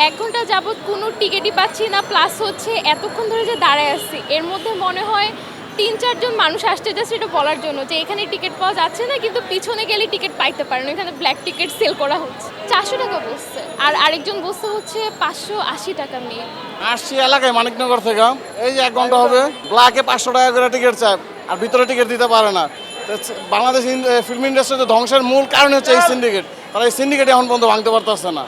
1 ঘন্টা যাবৎ কোনো টিকিটই পাচ্ছি না, প্লাস হচ্ছে এতক্ষণ ধরে যে দাঁড়ায় আছি এর মধ্যে মনে হয় 3-4 জন মানুষ আসছে জাস্ট এটা বলার জন্য যে এখানে টিকিট পাওয়া যাচ্ছে না, কিন্তু পিছনে গেলে টিকিট পাইতে পারেন, এখানে ব্ল্যাক টিকিট সেল করা হচ্ছে। 400 টাকা বসছে, আর আরেকজন বসছে হচ্ছে 580 টাকা নিয়ে। আসছি এলাকায় মানিকনগর থেকে, এই যে 1 ঘন্টা হবে, ব্ল্যাকে 500 টাকা করে টিকিট চায় আর ভিতরে টিকিট দিতে পারে না। বাংলাদেশ ফিল্ম ইন্ডাস্ট্রিতে ধ্বংসের মূল কারণ হচ্ছে এই সিন্ডিকেট। তারা এই সিন্ডিকেট এখন পর্যন্ত ভাঙতে পারতেছে না।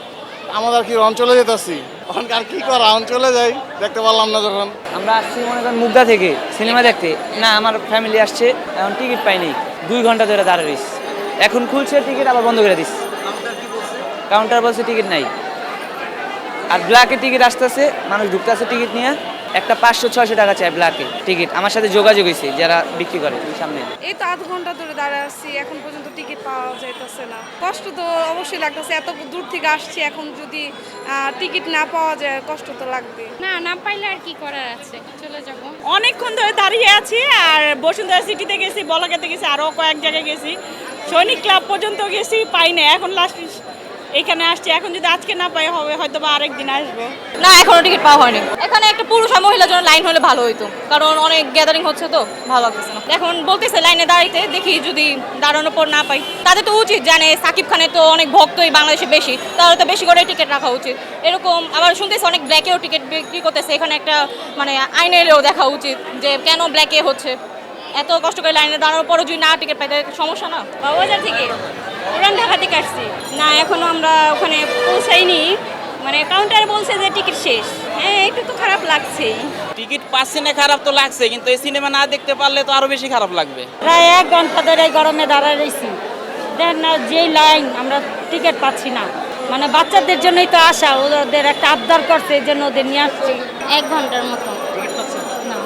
আমাদের কি অঞ্চলে যেতেছি, তখন আর কি করা, অঞ্চলে যাই, দেখতে পারলাম না যখন। আমরা আসছি মনে করেন মুগদা থেকে সিনেমা দেখতে, না আমার ফ্যামিলি আসছে, এখন টিকিট পাইনি, 2 ঘন্টা ধরে দাঁড়িয়ে রইছি। এখন খুলছে টিকিট আবার বন্ধ করে দিস। কাউন্টার বলছে টিকিট নাই, আর ব্ল্যাকে টিকিট আসতেছে, মানুষ ঢুকতেছে টিকিট নিয়ে, একটা 500-600 টাকা চাই ব্ল্যাকে টিকিট। আমার সাথে যোগাযোগ হয়েছে যারা বিক্রি করে সামনে। এই তো আধ ঘন্টা ধরে দাঁড়িয়ে আসছি, এখন পর্যন্ত টিকিট পাওয়া যাইতেছে না। কষ্ট তো অবশ্যই লাগতেছে, এত দূর থেকে আসছি, এখন যদি টিকিট না পাওয়া যায় কষ্ট তো লাগবে। না পাইলে আর কি করার আছে, চলে যাব। অনেকক্ষণ ধরে দাঁড়িয়ে আছি, আর বসুন্ধরা সিটিতে গেছি, বলাকাতে গেছি, আরও কয়েক জায়গায় গেছি, সৈনিক ক্লাব পর্যন্ত গেছি, পাই না। এখন লাস্ট এখানে আসছি, এখন যদি আজকে না পাই হবে হয়তো বা আরেকদিন আসবো। না, এখনো টিকিট পাওয়া হয়নি। এখানে একটা পুরুষ আর মহিলার জন্য লাইন হলে ভালো হইতো, কারণ অনেক গ্যাদারিং হচ্ছে তো, ভালো লাগতেছে না। এখন বলতেছে লাইনে দাঁড়াইতে, দেখি যদি দাঁড়ানোর পর না পাই। তাদের তো উচিত, জানে সাকিব খানের তো অনেক ভক্তই বাংলাদেশে বেশি, তাহলে তো বেশি করে টিকিট রাখা উচিত। এরকম আবার শুনতেছি অনেক ব্ল্যাকেও টিকিট বিক্রি করতেছে, এখানে একটা মানে আইনে এলেও দেখা উচিত যে কেন ব্ল্যাকে হচ্ছে। এত কষ্ট করে লাইনে দাঁড়ানোর পরও যদি না টিকিট পাই তাহলে সমস্যা না। বাজার থেকে পুরান ঢাকা থেকে আসছি, না এখনো আমরা ওখানে পৌঁছাইনি, মানে কাউন্টারে বলছে যে টিকিট শেষ। হ্যাঁ, একটু তো খারাপ লাগছেই। টিকিট পাচ্ছি না, খারাপ তো লাগছে, কিন্তু এই সিনেমা না দেখতে পারলে তো আরো বেশি খারাপ লাগবে। প্রায় 1 ঘন্টা ধরে গরমে দাঁড়ায় রয়েছি, দেখেন না যেই লাইন, আমরা টিকিট পাচ্ছি না। মানে বাচ্চাদের জন্যই তো আসা, ওদের একটা আবদার করছে, এই জন্য ওদের নিয়ে আসছি। 1 ঘন্টার মতো না,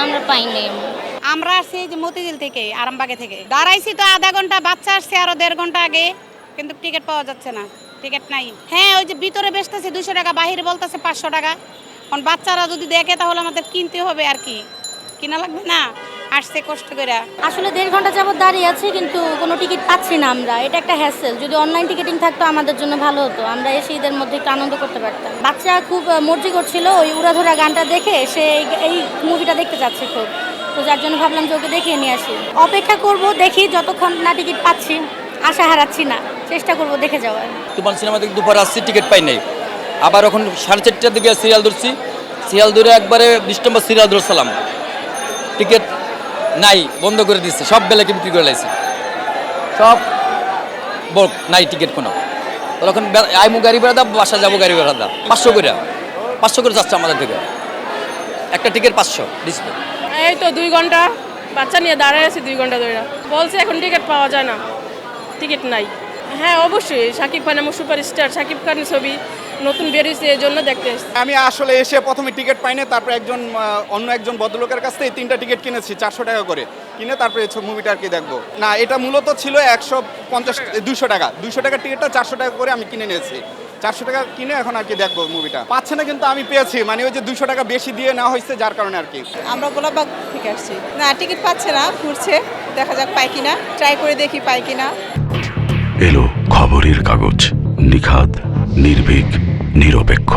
আমরা পাইনি। আমরা আসছি যে মতিঝিল থেকে, আরামবাগে থেকে দাঁড়াইছি তো আধা ঘন্টা, বাচ্চা আসছে আরো 1.5 ঘন্টা আগে, কিন্তু টিকিট পাওয়া যাচ্ছে না, টিকিট নাই। হ্যাঁ, ওই যে ভিতরে বেচতেছে 200 টাকা, বাহিরে বলতেছে 500 টাকা। কারণ বাচ্চারা যদি দেখে তাহলে আমাদের কিনতে হবে, আর কি কিনা লাগবে না, আসছে কষ্ট করে। আসলে 1.5 ঘন্টা যাবত দাঁড়িয়ে আছি, কিন্তু কোনো টিকিট পাচ্ছি না আমরা। এটা একটা হ্যাসেল। যদি অনলাইন টিকিটিং থাকতো আমাদের জন্য ভালো হতো, আমরা এসে ঈদের মধ্যে একটু আনন্দ করতে পারতাম। বাচ্চা খুব মর্জি করছিল, ওই উড়াধরা গানটা দেখে সে এই মুভিটা দেখতে চাচ্ছে খুব, তো যার জন্য ভাবলাম যে ওকে দেখিয়ে নিয়ে আসি। অপেক্ষা করব, দেখি যতক্ষণ না টিকিট পাচ্ছি, আশা হারাচ্ছি না, চেষ্টা করব দেখে যাওয়ার। তুফান সিনেমা থেকে দুপুরে আসছি, টিকিট পাই নাই। আবার এখন 4:30টার দিকে সিরিয়াল ধরছি, সিরিয়াল ধরে একবারে 20 নম্বর সিরিয়াল ধরছিলাম, টিকিট নাই, বন্ধ করে দিচ্ছে, সব বেলাকে বিক্রি করে লাইছে, সব বল নাই টিকিট কোনো। তখন আইমু গাড়ি ভাড়া দাও, বাসা যাবো গাড়ি ভাড়া দাও, 500 করে যাচ্ছে আমাদের থেকে, একটা টিকিট 500 ডিসপ্লে। এই তো 2 ঘন্টা বাচ্চা নিয়ে দাঁড়ায় আছি, 2 ঘন্টা ধরে বলছে এখন টিকিট পাওয়া যায় না, টিকিট নাই। হ্যাঁ অবশ্যই, শাকিব খান আমার সুপারস্টার, শাকিব খানের ছবি নতুন বেরিয়েছে, এই জন্য দেখতে এসেছি। আমি আসলে এসে প্রথমে টিকিট পাইনি, তারপরে অন্য একজন ভদ্রলোকের কাছ থেকে 3টা টিকিট কিনেছি 400 টাকা করে, কিনে তারপরে মুভিটা আর কি দেখবো। না, এটা মূলত ছিল 200 টাকা টিকিটটা 400 টাকা করে আমি কিনে নিয়েছি। 400 টাকা কিনে এখন আর কি দেখবো মুভিটা। পাচ্ছে না, কিন্তু আমি পেয়েছি, মানে ওই যে 200 টাকা বেশি দিয়ে নেওয়া হয়েছে, যার কারণে আর কি। আমরা গোলাপবাগ থেকে আসছি, না টিকিট পাচ্ছে না, ঘুরছে, দেখা যাক পাই কিনা, ট্রাই করে দেখি পাই কিনা। এলো খবরের কাগজ, নিখাত, নির্ভীক, নিরপেক্ষ।